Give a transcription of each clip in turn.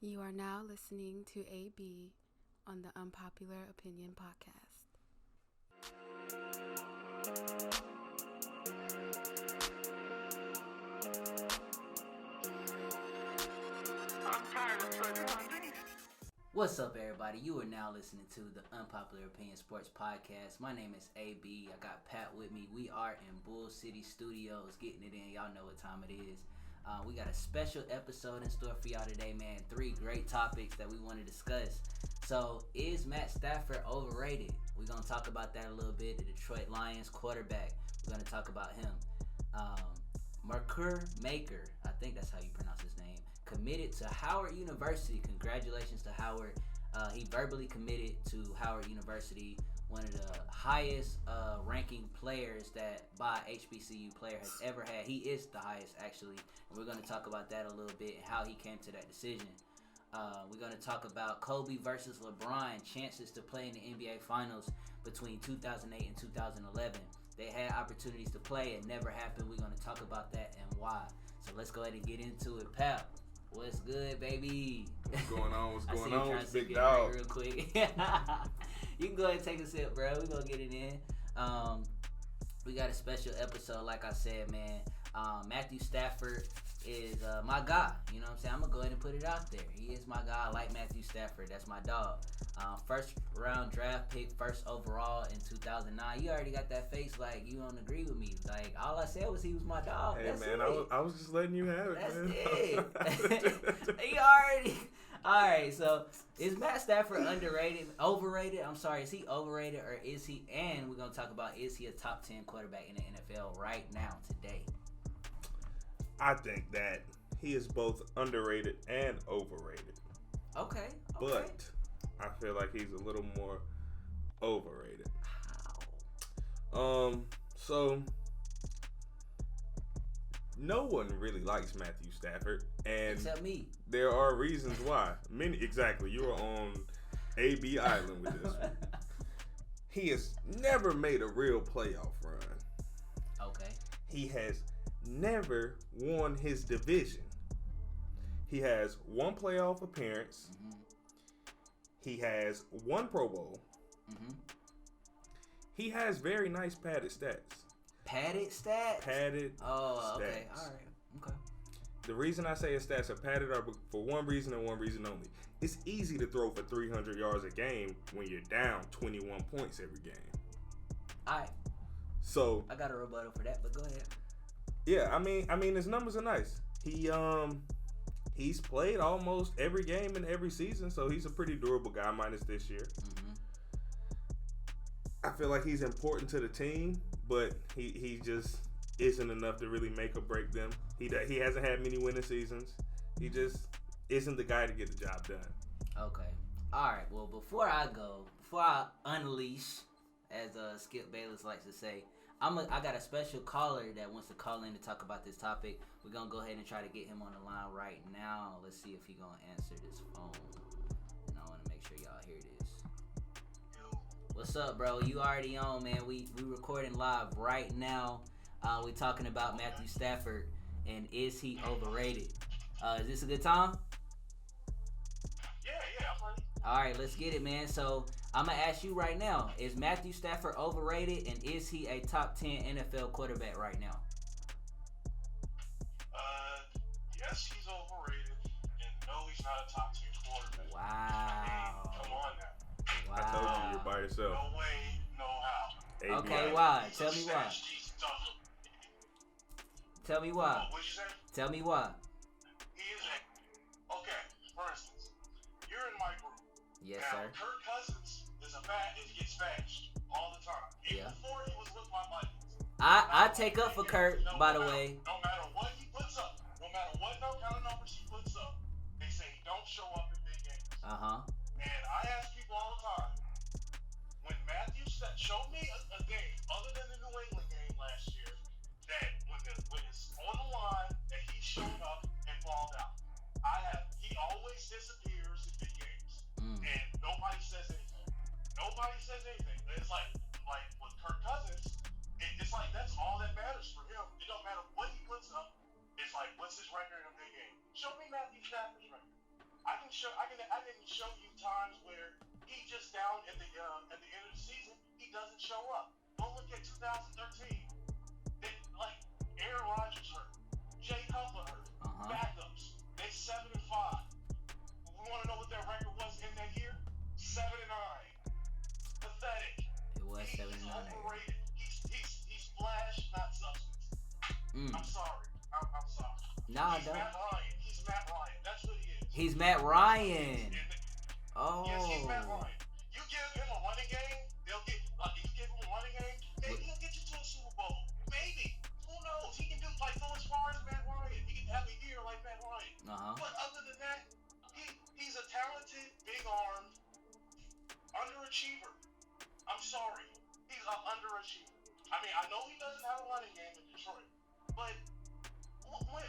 You are now listening to AB on the Unpopular Opinion Podcast. What's up, everybody? You are now listening to the Unpopular Opinion Sports Podcast. My name is AB. I got Pat with me. We are in Bull City Studios getting it in. Y'all know what time it is. We got a special episode in store for y'all today, man. 3 great topics that we want to discuss. So, is Matt Stafford overrated? We're going to talk about that a little bit. The Detroit Lions quarterback. We're going to talk about him. Makur Maker, I think that's how you pronounce his name, committed to Howard University. Congratulations to Howard. He verbally committed to Howard University, one of the highest ranking players that by HBCU player has ever had. He is the highest, actually. And we're going to talk about that a little bit and how he came to that decision. We're going to talk about Kobe versus LeBron, chances to play in the NBA Finals between 2008 and 2011. They had opportunities to play. It never happened. We're going to talk about that and why. So let's go ahead and get into it. Pap, what's good, baby? What's going on? What's going on? It's big dog. Real quick. You can go ahead and take a sip, bro. We're going to get it in. We got a special episode, like I said, man. Matthew Stafford is my guy. You know what I'm saying? I'm going to go ahead and put it out there. He is my guy. I like Matthew Stafford. That's my dog. First round draft pick, first overall in 2009. You already got that face like you don't agree with me. Like, all I said was he was my dog. Hey, that's man, it. I was just letting you have it, That's man. it. He already... All right, so is Matt Stafford underrated, overrated? I'm sorry, is he overrated or is he, and we're going to talk about, is he a top 10 quarterback in the NFL right now, today? I think that he is both underrated and overrated. Okay. But I feel like he's a little more overrated. How? So no one really likes Matthew Stafford, and except me. There are reasons why. Exactly. You are on AB Island with this one. He has never made a real playoff run. Okay. He has never won his division. He has 1 playoff appearance. Mm-hmm. He has 1 Pro Bowl. Mm-hmm. He has very nice padded stats. Padded stats? Padded Oh, stats. okay. All right. Okay. The reason I say his stats are padded are for one reason and one reason only. It's easy to throw for 300 yards a game when you're down 21 points every game. All right. So I got a rebuttal for that, but go ahead. Yeah, I mean his numbers are nice. He's played almost every game in every season, so he's a pretty durable guy minus this year. Mm-hmm. I feel like he's important to the team, but he just isn't enough to really make or break them. He hasn't had many winning seasons. He just isn't the guy to get the job done. Okay. All right. Well, before I unleash, as Skip Bayless likes to say, I got a special caller that wants to call in to talk about this topic. We're going to go ahead and try to get him on the line right now. Let's see if he's going to answer this phone. And I want to make sure y'all hear this. What's up, bro? You already on, man. We recording live right now. We talking about Matthew Stafford and is he overrated? Is this a good time? Yeah, I'm ready. All right, let's get it, man. So I'm going to ask you right now, is Matthew Stafford overrated, and is he a top 10 NFL quarterback right now? Yes, he's overrated, and no, he's not a top 10 quarterback. Wow. Come on now. Wow. I told you you're by yourself. No way, no how. AB Okay, Island. why? He's Tell a me why. smashy stuff. Tell me why. What'd you say? Tell me why. He is okay, for instance, you're in my group. Yes, now, sir. Kirk Cousins gets bashed all the time. Even before he was with my Vikings. I take up for Kurt, by the way. No matter what he puts up, no matter what kind of numbers he puts up, they say he don't show up in big games. Uh-huh. And I ask people all the time, when Matthew said, show me a game other than the New England game last year that when it's on the line that he showed up and balled out. He always disappears in big games, and nobody says anything. It's like with Kirk Cousins, it's like that's all that matters for him. It don't matter what he puts up. It's like, what's his record in a big game? Show me Matthew Stafford's record. I can show show you times where he just down at the end of the season, he doesn't show up. Go look at 2013. Like Aaron Rodgers hurt, Jay Cutler hurt, backups. They 7-5. We want to know what their record was in that year? 7-9. Pathetic. It was 7-9. He's overrated. He's flash, not substance. I'm sorry. I'm sorry. Nah, he's Matt Ryan. He's Matt Ryan. That's what he is. He's Matt Ryan. Oh. Yes, he's Matt Ryan. You give him a running game, they'll get. You give him a running game, maybe he'll get you to a Super Bowl. Maybe. Who knows? He can go as far as Matt Ryan. He can have a year like Matt Ryan. But other than that, he's a talented, big-armed underachiever. I'm sorry. He's an underachiever. I mean, I know he doesn't have a running game in Detroit, but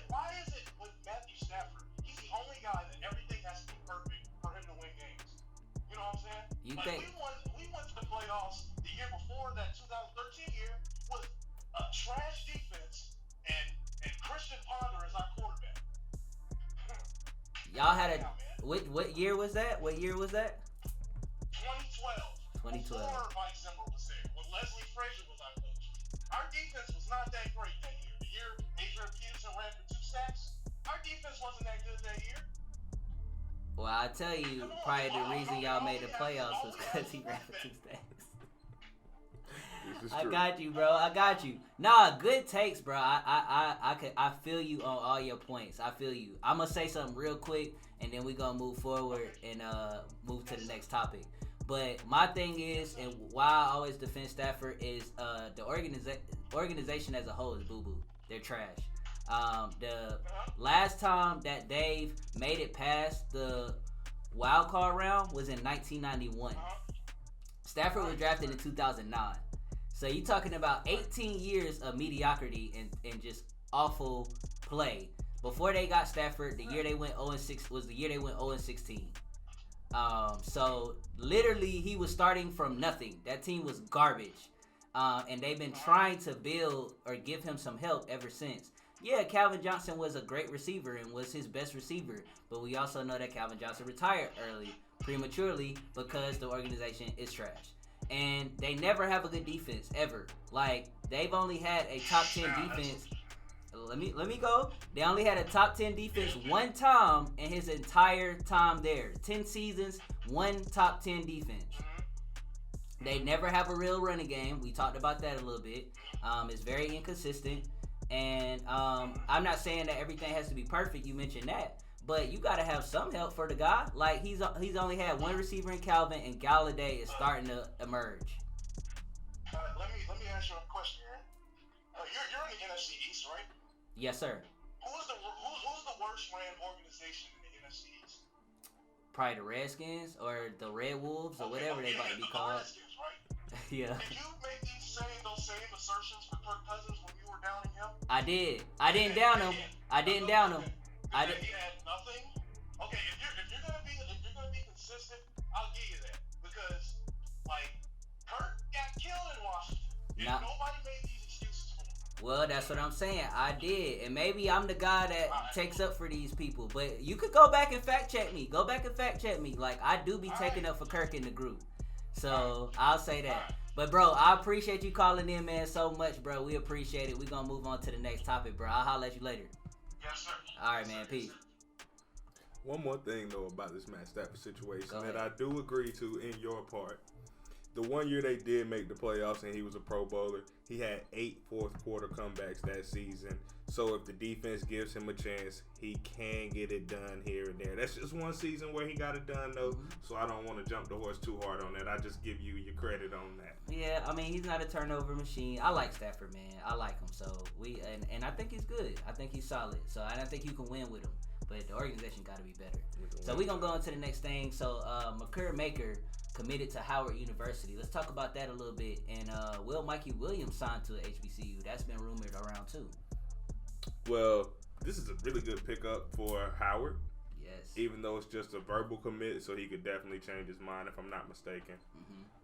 why is it with Matthew Stafford? He's the only guy that everything has to be perfect for him to win games. You know what I'm saying? We went to the playoffs the year before that 2013 year with a trash defense and Christian Ponder as our quarterback. Y'all had what year was that? What year was that? 2012. Before Mike Zimmer was there, when Leslie Frazier was our coach. Our defense was not that great that year. The year Adrian Peterson ran for 2 sacks, our defense wasn't that good that year. Well, I tell you, probably the reason y'all made the playoffs was because he ran for 2 sacks. I got you, bro. I got you. Nah, good takes, bro. I feel you on all your points. I feel you. I'm gonna say something real quick, and then we gonna move forward and move to the next topic. But my thing is, and why I always defend Stafford is the organization as a whole is boo-boo. They're trash. The last time that they've made it past the wild card round was in 1991. Stafford was drafted in 2009. So you're talking about 18 years of mediocrity and just awful play. Before they got Stafford, the year they went 0-6 was the year they went 0-16. So literally he was starting from nothing. That team was garbage. And they've been trying to build or give him some help ever since. Yeah, Calvin Johnson was a great receiver and was his best receiver. But we also know that Calvin Johnson retired prematurely, because the organization is trash. And they never have a good defense, ever. Like, they've only had a top 10 defense. Let me go. They only had a top 10 defense one time in his entire time there. 10 seasons, one top 10 defense. They never have a real running game. We talked about that a little bit. It's very inconsistent. And I'm not saying that everything has to be perfect. You mentioned that. But you got to have some help for the guy. Like, he's only had one receiver in Calvin, and Galladay is starting to emerge. Let me ask you a question, Aaron. You're in the NFC East, right? Yes, sir. Who's the worst ran organization in the NFC East? Probably the Redskins or the Red Wolves or whatever they about to be called. Redskins, right? Yeah. Did you make those same assertions for Kirk Cousins when you were downing him? I did. I didn't down him. I didn't down him. He had nothing. Okay, if you're gonna be consistent, I'll give you that, because like Kirk got killed in Washington, and nobody made these excuses for him. Well, that's what I'm saying. I did, and maybe I'm the guy that takes up for these people. But you could go back and fact check me. Like, I do be taking up for Kirk in the group, so I'll say that. But bro, I appreciate you calling in, man, so much, bro. We appreciate it. We gonna move on to the next topic, bro. I'll holler at you later. Yes, sir. All right, man. Peace. One more thing, though, about this Matt Stafford situation that I do agree to in your part. The one year they did make the playoffs and he was a Pro Bowler, he had 8 fourth-quarter comebacks that season. So if the defense gives him a chance, he can get it done here and there. That's just one season where he got it done, though. So I don't want to jump the horse too hard on that. I just give you your credit on that. Yeah, I mean, he's not a turnover machine. I like Stafford, man. I like him. So and I think he's good. I think he's solid. So and I think you can win with him. But the organization got to be better. So we're going to go into the next thing. So Makur Maker committed to Howard University. Let's talk about that a little bit. And will Mikey Williams sign to HBCU? That's been rumored around too. Well, this is a really good pickup for Howard. Yes. Even though it's just a verbal commit, so he could definitely change his mind if I'm not mistaken.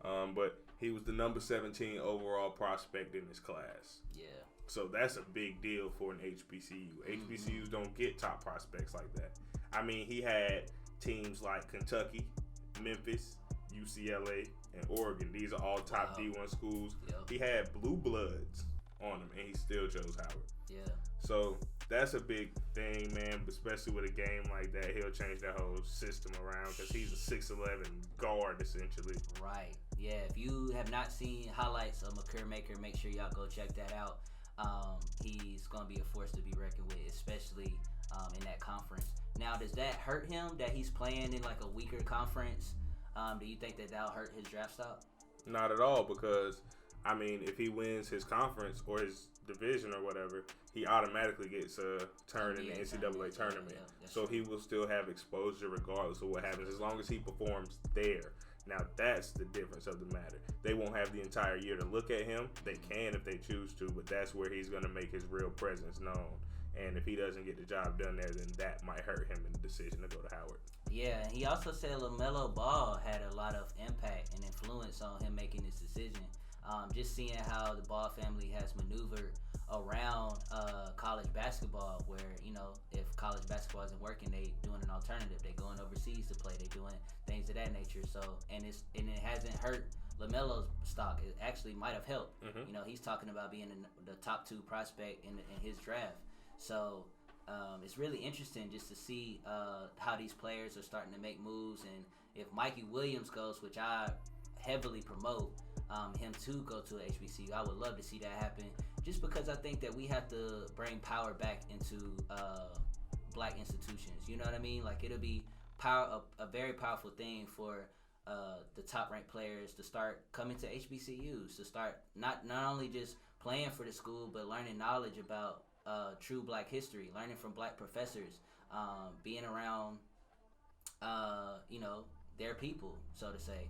But he was the number 17 overall prospect in his class. Yeah. So that's a big deal for an HBCU. HBCUs don't get top prospects like that. I mean, he had teams like Kentucky, Memphis, UCLA, and Oregon. These are all top D1 schools. Yep. He had blue bloods on him, and he still chose Howard. Yeah. So that's a big thing, man, especially with a game like that. He'll change that whole system around because he's a 6'11" guard, essentially. Right. Yeah, if you have not seen highlights of Makur Maker, make sure y'all go check that out. He's going to be a force to be reckoned with, especially in that conference. Now, does that hurt him that he's playing in like a weaker conference? Do you think that that'll hurt his draft stock? Not at all, because, I mean, if he wins his conference or his division or whatever, he automatically gets a turn in the NCAA tournament. Yeah, so he will still have exposure regardless of what happens, as long as he performs there. Now, that's the difference of the matter. They won't have the entire year to look at him. They can if they choose to, but that's where he's going to make his real presence known. And if he doesn't get the job done there, then that might hurt him in the decision to go to Howard. Yeah, he also said Lamelo Ball had a lot of impact and influence on him making this decision. Just seeing how the Ball family has maneuvered around college basketball, where, you know, if college basketball isn't working, they doing an alternative. They going overseas to play. They doing things of that nature. So, and it hasn't hurt LaMelo's stock. It actually might have helped. Mm-hmm. You know, he's talking about being the top 2 prospect in his draft. So it's really interesting just to see how these players are starting to make moves, and if Mikey Williams goes, which I heavily promote, him to go to a HBCU, I would love to see that happen, just because I think that we have to bring power back into black institutions. You know what I mean? Like, it'll be a very powerful thing for the top ranked players to start coming to HBCUs, to start not only just playing for the school, but learning knowledge about true black history, learning from black professors, being around, you know, their people, so to say.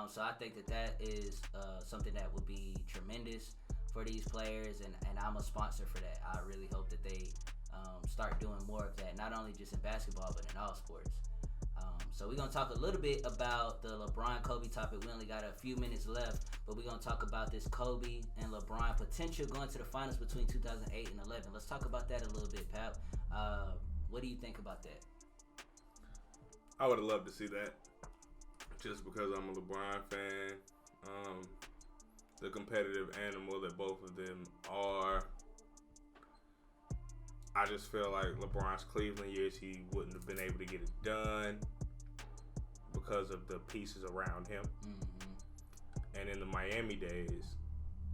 So I think that is something that would be tremendous for these players, and I'm a sponsor for that. I really hope that they start doing more of that, not only just in basketball, but in all sports. So we're going to talk a little bit about the LeBron-Kobe topic. We only got a few minutes left, but we're going to talk about this Kobe and LeBron potential going to the finals between 2008 and 11. Let's talk about that a little bit, Pap. What do you think about that? I would have loved to see that, just because I'm a LeBron fan. The competitive animal that both of them are. I just feel like LeBron's Cleveland years, he wouldn't have been able to get it done because of the pieces around him. Mm-hmm. And in the Miami days,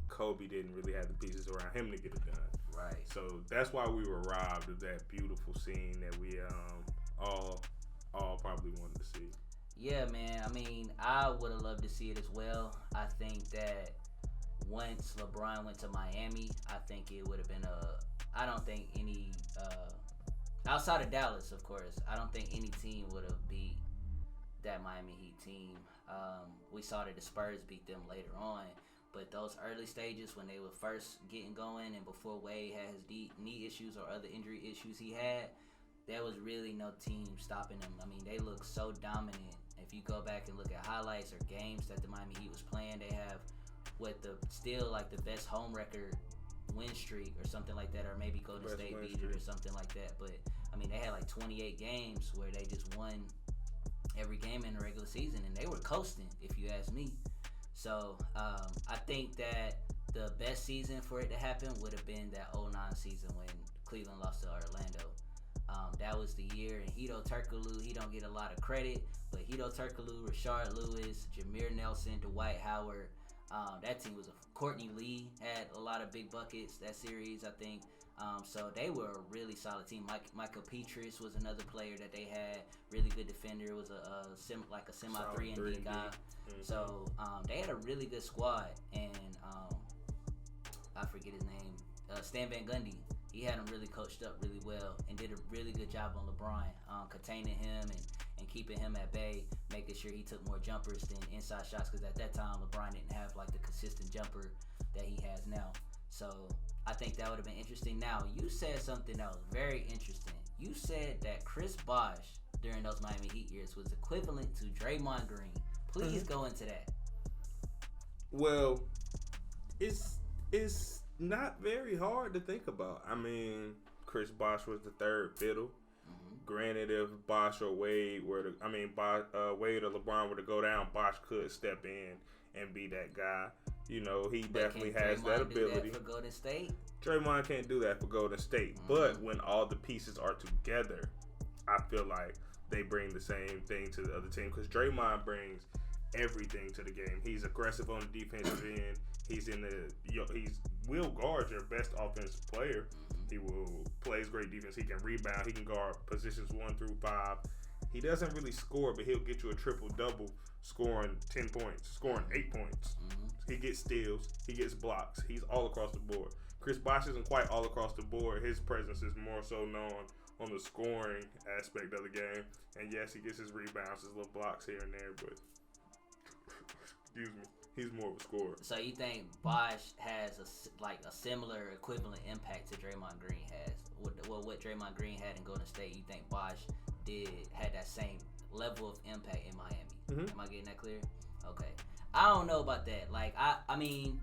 Kobe didn't really have the pieces around him to get it done. Right. So that's why we were robbed of that beautiful scene that we all probably wanted to see. Yeah, man. I mean, I would have loved to see it as well. I think that once LeBron went to Miami, I think it would have been I don't think any outside of Dallas, of course, I don't think any team would have beat that Miami Heat team. We saw that the Spurs beat them later on, but those early stages when they were first getting going and before Wade had his knee issues or other injury issues he had, there was really no team stopping them. I mean, they looked so dominant. If you go back and look at highlights or games that the Miami Heat was playing, they have still like the best home record win streak or something like that, or maybe Golden State beat it or something like that. But I mean, they had like 28 games where they just won every game in the regular season, and they were coasting, if you ask me. So I think that the best season for it to happen would have been that 09 season when Cleveland lost to Orlando. That was the year, and Hedo Turkoglu, he don't get a lot of credit, but Hedo Turkoglu, Rashard Lewis, Jameer Nelson, Dwight Howard, that team was Courtney Lee had a lot of big buckets that series, I think. So they were a really solid team. Michael Petrus was another player that they had, really good defender. Was a semi 3-and-D guy. Mm-hmm. So they had a really good squad, and I forget his name, Stan Van Gundy. He had him really coached up really well and did a really good job on LeBron, containing him and keeping him at bay, making sure he took more jumpers than inside shots, because at that time LeBron didn't have like the consistent jumper that he has now. So I think that would have been interesting. Now, you said something that was very interesting. You said that Chris Bosh during those Miami Heat years was equivalent to Draymond Green. Please go into that. Well, it's not very hard to think about. I mean, Chris Bosh was the third fiddle. Mm-hmm. Granted, if Bosh or Wade were to, Wade or LeBron were to go down, Bosh could step in and be that guy. You know, he definitely has that ability. Do that for Golden State? Draymond can't do that for Golden State. But when all the pieces are together, I feel like they bring the same thing to the other team. Because Draymond brings everything to the game. He's aggressive on the defensive end. He's will guard your best offensive player. He plays great defense. He can rebound. He can guard positions 1 through 5. He doesn't really score, but he'll get you a triple-double, scoring 10 points, scoring 8 points. He gets steals. He gets blocks. He's all across the board. Chris Bosh isn't quite all across the board. His presence is more so known on the scoring aspect of the game. And yes, he gets his rebounds, his little blocks here and there, but excuse me, he's more of a scorer. So you think Bosh has a similar equivalent impact to Draymond Green has? What Draymond Green had in Golden State, you think Bosh had that same level of impact in Miami? Am I getting that clear? Okay. I don't know about that. Like, I mean,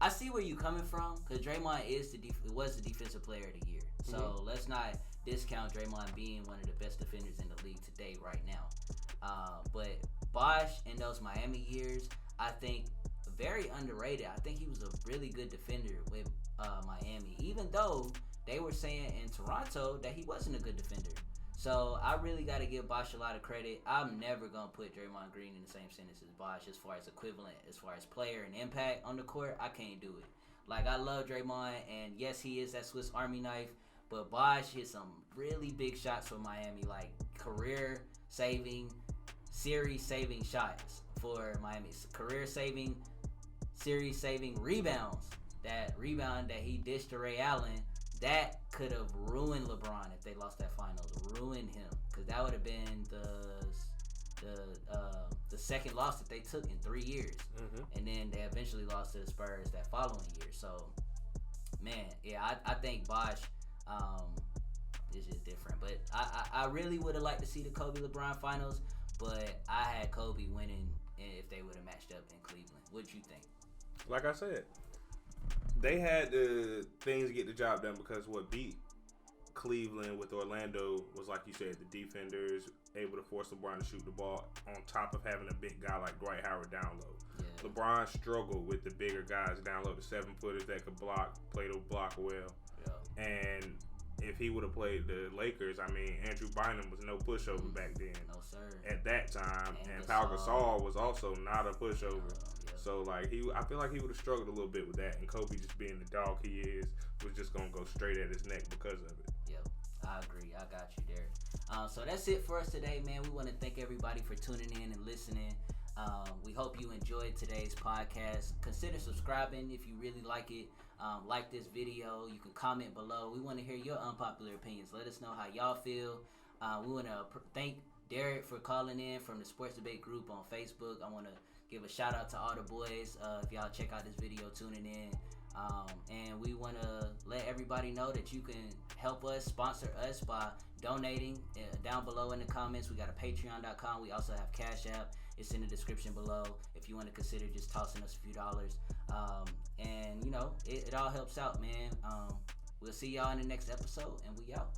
I see where you coming from, because Draymond was the defensive player of the year. So let's not discount Draymond being one of the best defenders in the league today right now. But Bosh in those Miami years, I think very underrated. I think he was a really good defender with Miami, even though they were saying in Toronto that he wasn't a good defender. So I really got to give Bosh a lot of credit. I'm never going to put Draymond Green in the same sentence as Bosh as far as equivalent, as far as player and impact on the court. I can't do it. Like, I love Draymond, and yes, he is that Swiss Army knife, but Bosh hit some really big shots for Miami, like career-saving, series-saving shots for Miami. Career-saving, series-saving rebounds. That rebound that he dished to Ray Allen, that could have ruined LeBron if they lost that finals. Ruined him, because that would have been the second loss that they took in 3 years, and then they eventually lost to the Spurs that following year. So, man, yeah, I think Bosh is just different. But I really would have liked to see the Kobe LeBron finals, but I had Kobe winning if they would have matched up in Cleveland. What'd you think? Like I said, they had the things to get the job done, because what beat Cleveland with Orlando was, like you said, the defenders able to force LeBron to shoot the ball, on top of having a big guy like Dwight Howard down low. Yeah. LeBron struggled with the bigger guys down low, the 7-footers that could play the block well. Yeah. And if he would have played the Lakers, I mean, Andrew Bynum was no pushover back then. No, sir. At that time. And Pau Gasol was also not a pushover. So, like, I feel like he would have struggled a little bit with that. And Kobe, just being the dog he is, was just going to go straight at his neck because of it. Yep, I agree. I got you, Derek. So that's it for us today, man. We want to thank everybody for tuning in and listening. We hope you enjoyed today's podcast. Consider subscribing if you really like it. Like this video. You can comment below. We want to hear your unpopular opinions. Let us know how y'all feel. We want to thank Derek for calling in from the Sports Debate group on Facebook. I want to give a shout out to all the boys. If y'all check out this video, tuning in. And we want to let everybody know that you can help us, sponsor us by donating down below in the comments. We got a patreon.com. We also have Cash App. It's in the description below if you want to consider just tossing us a few dollars. And, you know, it all helps out, man. We'll see y'all in the next episode, and we out.